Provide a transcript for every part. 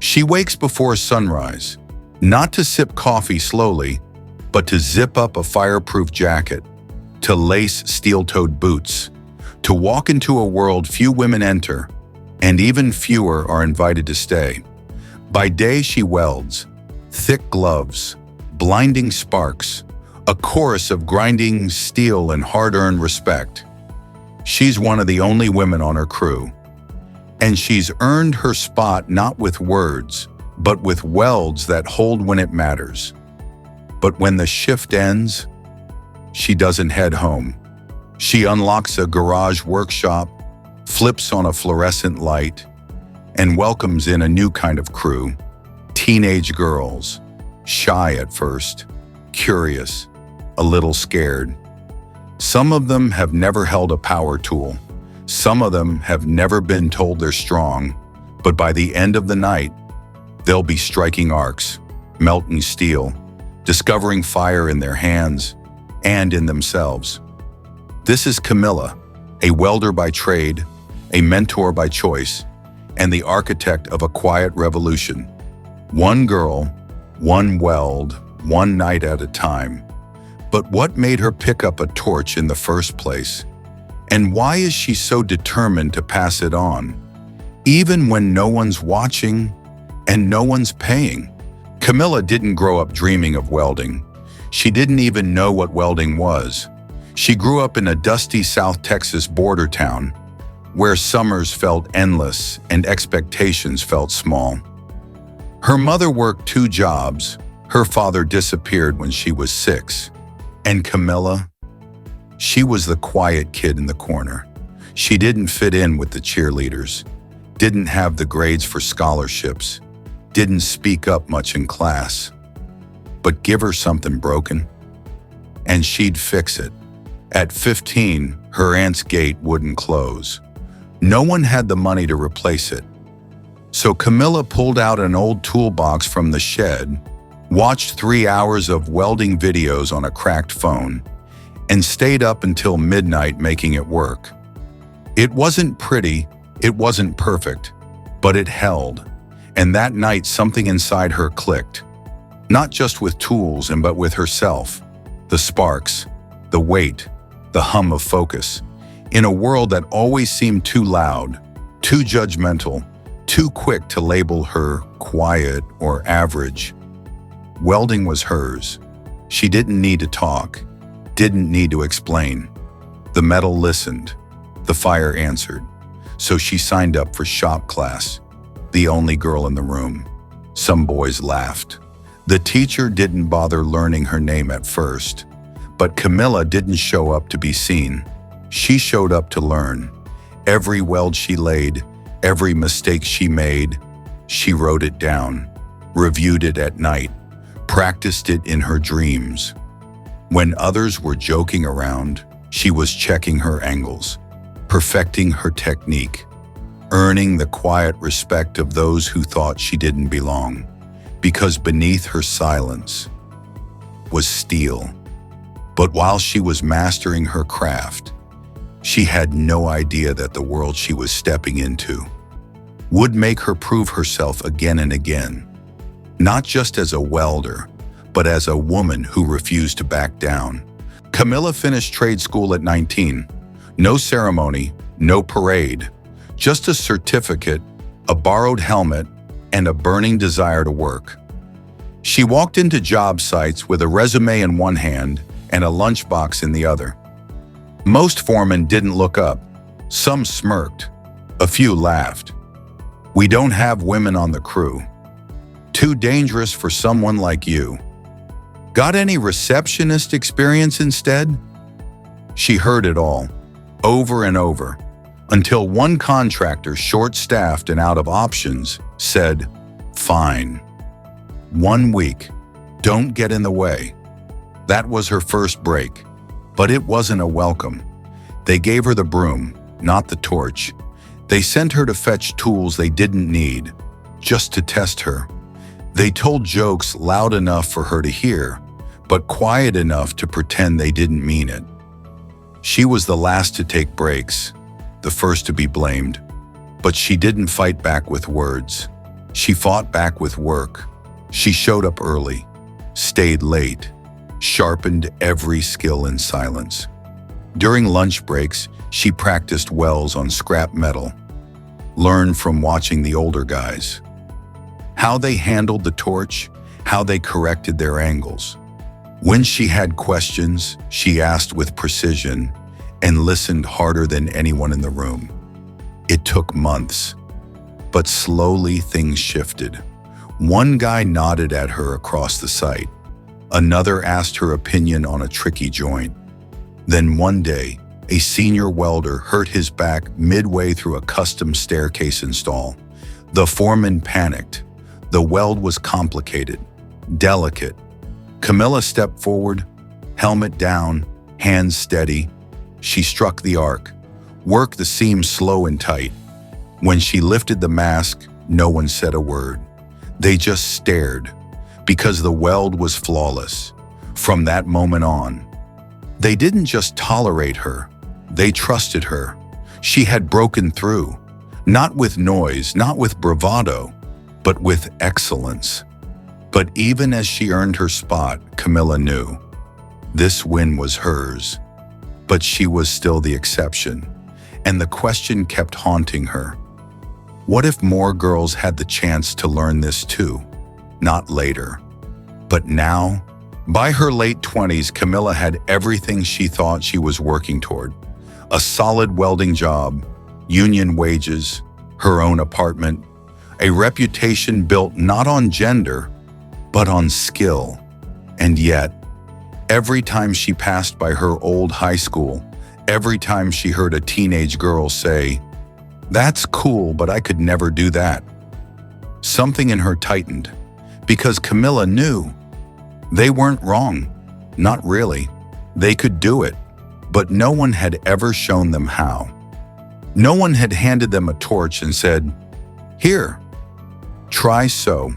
She wakes before sunrise, not to sip coffee slowly, but to zip up a fireproof jacket, to lace steel-toed boots, to walk into a world few women enter, and even fewer are invited to stay. By day she welds, thick gloves, blinding sparks, a chorus of grinding steel and hard-earned respect. She's one of the only women on her crew. And she's earned her spot not with words, but with welds that hold when it matters. But when the shift ends, she doesn't head home. She unlocks a garage workshop, flips on a fluorescent light, and welcomes in a new kind of crew. Teenage girls, shy at first, curious, a little scared. Some of them have never held a power tool. Some of them have never been told they're strong, but by the end of the night, they'll be striking arcs, melting steel, discovering fire in their hands and in themselves. This is Camila, a welder by trade, a mentor by choice, and the architect of a quiet revolution. One girl, one weld, one night at a time. But what made her pick up a torch in the first place? And why is she so determined to pass it on, even when no one's watching and no one's paying? Camila didn't grow up dreaming of welding. She didn't even know what welding was. She grew up in a dusty South Texas border town, where summers felt endless and expectations felt small. Her mother worked 2 jobs. Her father disappeared when she was 6. And Camila? She was the quiet kid in the corner. She didn't fit in with the cheerleaders, didn't have the grades for scholarships, didn't speak up much in class. But give her something broken, and she'd fix it. At 15, her aunt's gate wouldn't close. No one had the money to replace it. So Camila pulled out an old toolbox from the shed, watched 3 hours of welding videos on a cracked phone, and stayed up until midnight making it work. It wasn't pretty, it wasn't perfect, but it held. And that night something inside her clicked. Not just with tools, but with herself. The sparks, the weight, the hum of focus. In a world that always seemed too loud, too judgmental, too quick to label her quiet or average, welding was hers. She didn't need to talk, didn't need to explain. The metal listened, the fire answered. So she signed up for shop class, the only girl in the room. Some boys laughed. The teacher didn't bother learning her name at first, but Camila didn't show up to be seen. She showed up to learn. Every weld she laid, every mistake she made, she wrote it down, reviewed it at night, practiced it in her dreams. When others were joking around, she was checking her angles, perfecting her technique, earning the quiet respect of those who thought she didn't belong, because beneath her silence was steel. But while she was mastering her craft, she had no idea that the world she was stepping into would make her prove herself again and again, not just as a welder, but as a woman who refused to back down. Camila finished trade school at 19. No ceremony, no parade, just a certificate, a borrowed helmet, and a burning desire to work. She walked into job sites with a resume in one hand and a lunchbox in the other. Most foremen didn't look up. Some smirked. A few laughed. "We don't have women on the crew. Too dangerous for someone like you. Got any receptionist experience instead?" She heard it all, over and over, until one contractor, short-staffed and out of options, said, "Fine. 1 week. Don't get in the way." That was her first break, but it wasn't a welcome. They gave her the broom, not the torch. They sent her to fetch tools they didn't need, just to test her. They told jokes loud enough for her to hear, but quiet enough to pretend they didn't mean it. She was the last to take breaks, the first to be blamed, but she didn't fight back with words. She fought back with work. She showed up early, stayed late, sharpened every skill in silence. During lunch breaks, she practiced welds on scrap metal, learned from watching the older guys. How they handled the torch, how they corrected their angles. When she had questions, she asked with precision and listened harder than anyone in the room. It took months, but slowly things shifted. One guy nodded at her across the site. Another asked her opinion on a tricky joint. Then one day, a senior welder hurt his back midway through a custom staircase install. The foreman panicked. The weld was complicated, delicate. Camila stepped forward, helmet down, hands steady. She struck the arc, worked the seam slow and tight. When she lifted the mask, no one said a word. They just stared, because the weld was flawless. From that moment on, they didn't just tolerate her, they trusted her. She had broken through, not with noise, not with bravado, but with excellence. But even as she earned her spot, Camila knew this win was hers. But she was still the exception, and the question kept haunting her. What if more girls had the chance to learn this too? Not later, but now? By her late 20s, Camila had everything she thought she was working toward. A solid welding job, union wages, her own apartment, a reputation built not on gender, but on skill. And yet, every time she passed by her old high school, every time she heard a teenage girl say, "That's cool, but I could never do that," something in her tightened, because Camila knew they weren't wrong. Not really. They could do it, but no one had ever shown them how. No one had handed them a torch and said, "Here, try so."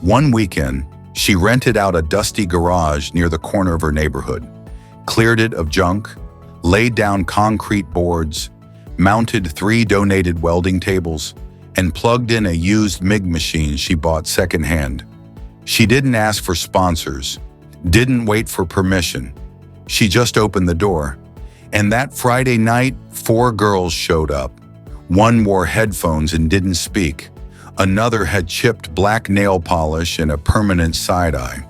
One weekend, she rented out a dusty garage near the corner of her neighborhood, cleared it of junk, laid down concrete boards, mounted 3 donated welding tables, and plugged in a used MIG machine she bought secondhand. She didn't ask for sponsors, didn't wait for permission. She just opened the door. And that Friday night, 4 girls showed up. One wore headphones and didn't speak. Another had chipped black nail polish and a permanent side-eye.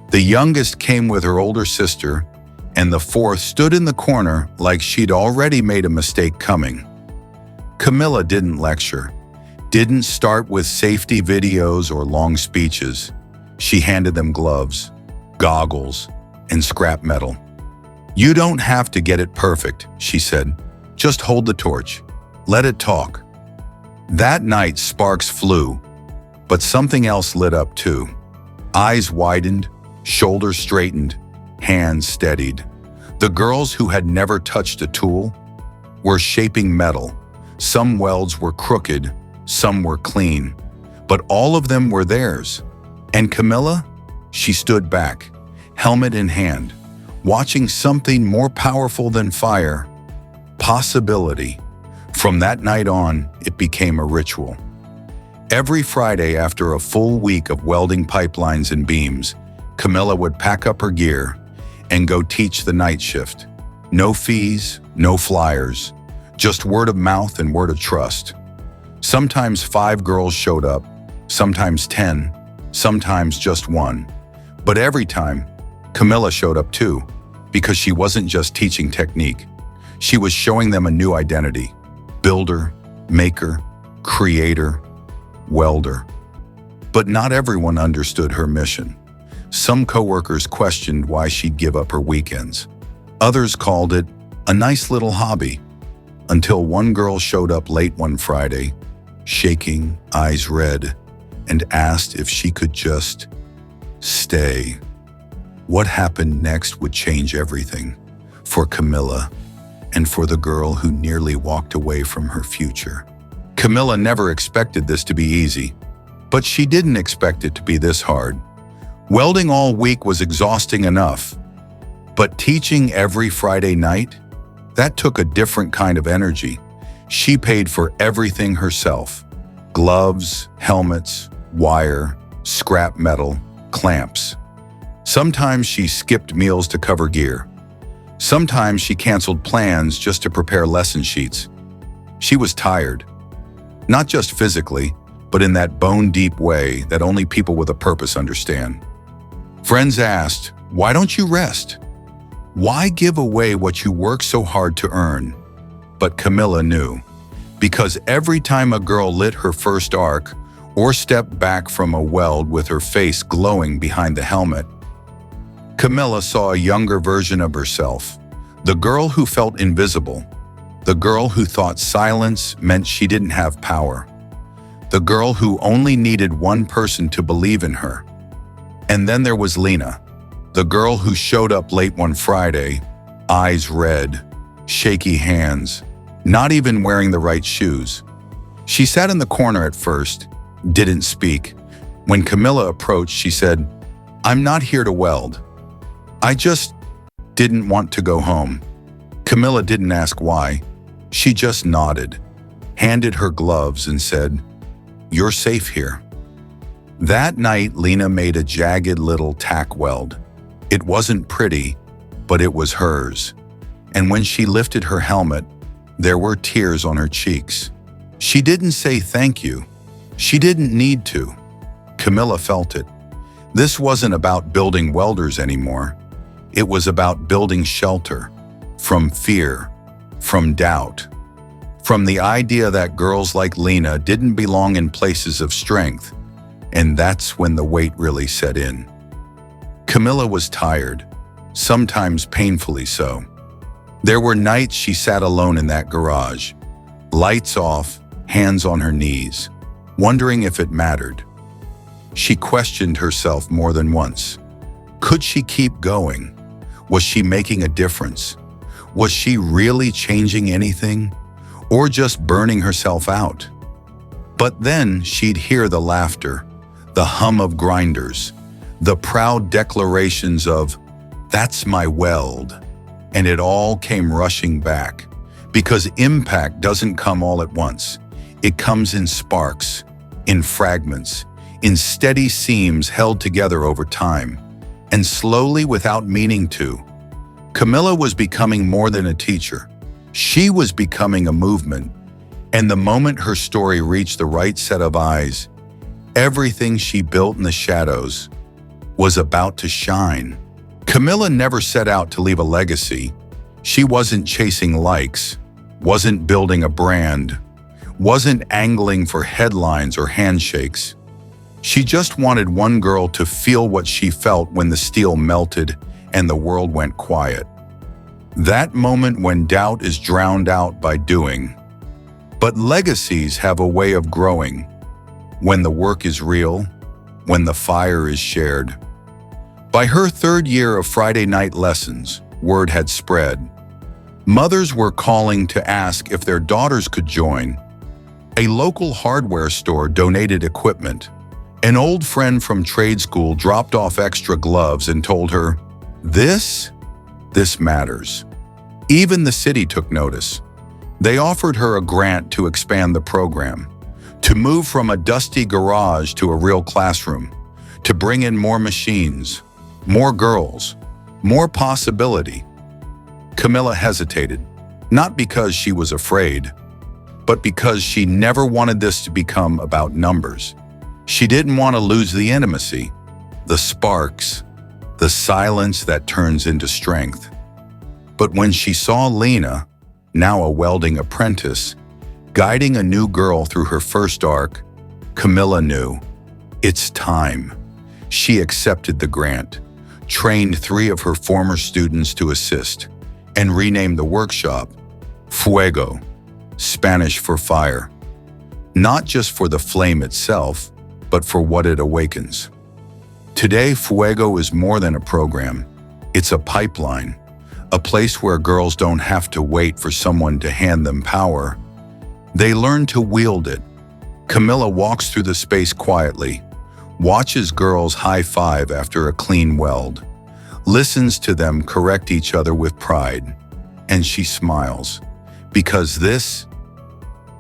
The youngest came with her older sister, and the 4th stood in the corner like she'd already made a mistake coming. Camila didn't lecture, didn't start with safety videos or long speeches. She handed them gloves, goggles, and scrap metal. "You don't have to get it perfect," she said. "Just hold the torch. Let it talk." That night, sparks flew, but something else lit up too. Eyes widened, shoulders straightened, hands steadied. The girls who had never touched a tool were shaping metal. Some welds were crooked, some were clean, but all of them were theirs. And Camila? She stood back, helmet in hand, watching something more powerful than fire: possibility. From that night on, it became a ritual. Every Friday after a full week of welding pipelines and beams, Camila would pack up her gear and go teach the night shift. No fees, no flyers, just word of mouth and word of trust. Sometimes 5 girls showed up, sometimes 10, sometimes just 1. But every time, Camila showed up too, because she wasn't just teaching technique. She was showing them a new identity: builder, maker, creator, welder. But not everyone understood her mission. Some coworkers questioned why she'd give up her weekends. Others called it a nice little hobby, until one girl showed up late one Friday, shaking, eyes red, and asked if she could just stay. What happened next would change everything for Camila and for the girl who nearly walked away from her future. Camila never expected this to be easy, but she didn't expect it to be this hard. Welding all week was exhausting enough, but teaching every Friday night? That took a different kind of energy. She paid for everything herself: Gloves, helmets, wire, scrap metal, clamps. Sometimes she skipped meals to cover gear. Sometimes she canceled plans just to prepare lesson sheets. She was tired, not just physically, but in that bone-deep way that only people with a purpose understand. Friends asked, "Why don't you rest? Why give away what you work so hard to earn?" But Camila knew, because every time a girl lit her first arc or stepped back from a weld with her face glowing behind the helmet, Camila saw a younger version of herself, the girl who felt invisible, the girl who thought silence meant she didn't have power, the girl who only needed one person to believe in her. And then there was Lena, the girl who showed up late one Friday, eyes red, shaky hands, not even wearing the right shoes. She sat in the corner at first, didn't speak. When Camila approached, she said, "I'm not here to weld. I just didn't want to go home." Camila didn't ask why. She just nodded, handed her gloves and said, "You're safe here." That night, Lena made a jagged little tack weld. It wasn't pretty, but it was hers. And when she lifted her helmet, there were tears on her cheeks. She didn't say thank you. She didn't need to. Camila felt it. This wasn't about building welders anymore. It was about building shelter from fear, from doubt, from the idea that girls like Lena didn't belong in places of strength. And that's when the weight really set in. Camila was tired, sometimes painfully so. There were nights she sat alone in that garage, lights off, hands on her knees, wondering if it mattered. She questioned herself more than once. Could she keep going? Was she making a difference? Was she really changing anything? Or just burning herself out? But then she'd hear the laughter, the hum of grinders, the proud declarations of, "That's my weld." And it all came rushing back. Because impact doesn't come all at once. It comes in sparks, in fragments, in steady seams held together over time. And slowly, without meaning to, Camila was becoming more than a teacher. She was becoming a movement. And the moment her story reached the right set of eyes, everything she built in the shadows was about to shine. Camila never set out to leave a legacy. She wasn't chasing likes, wasn't building a brand, wasn't angling for headlines or handshakes. She just wanted one girl to feel what she felt when the steel melted and the world went quiet. That moment when doubt is drowned out by doing. But legacies have a way of growing. When the work is real, when the fire is shared. By her third year of Friday night lessons, word had spread. Mothers were calling to ask if their daughters could join. A local hardware store donated equipment. An old friend from trade school dropped off extra gloves and told her, This matters. Even the city took notice. They offered her a grant to expand the program, to move from a dusty garage to a real classroom, to bring in more machines, more girls, more possibility. Camila hesitated, not because she was afraid, but because she never wanted this to become about numbers. She didn't want to lose the intimacy, the sparks, the silence that turns into strength. But when she saw Lena, now a welding apprentice, guiding a new girl through her first arc, Camila knew, it's time. She accepted the grant, trained 3 of her former students to assist, and renamed the workshop Fuego, Spanish for fire. Not just for the flame itself, but for what it awakens. Today, Fuego is more than a program. It's a pipeline, a place where girls don't have to wait for someone to hand them power. They learn to wield it. Camila walks through the space quietly, watches girls high-five after a clean weld, listens to them correct each other with pride, and she smiles. Because this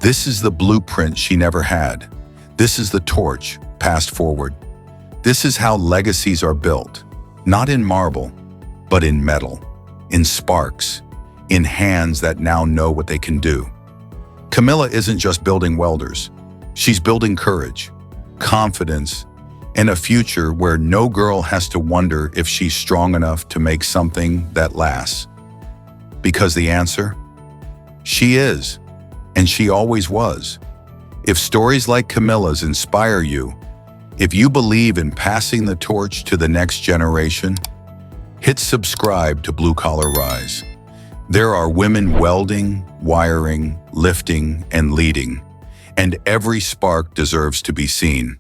is the blueprint she never had. This is the torch, passed forward. This is how legacies are built, not in marble, but in metal, in sparks, in hands that now know what they can do. Camila isn't just building welders. She's building courage, confidence, and a future where no girl has to wonder if she's strong enough to make something that lasts. Because the answer? She is, and she always was. If stories like Camila's inspire you, if you believe in passing the torch to the next generation, hit subscribe to Blue Collar Rise. There are women welding, wiring, lifting, and leading, and every spark deserves to be seen.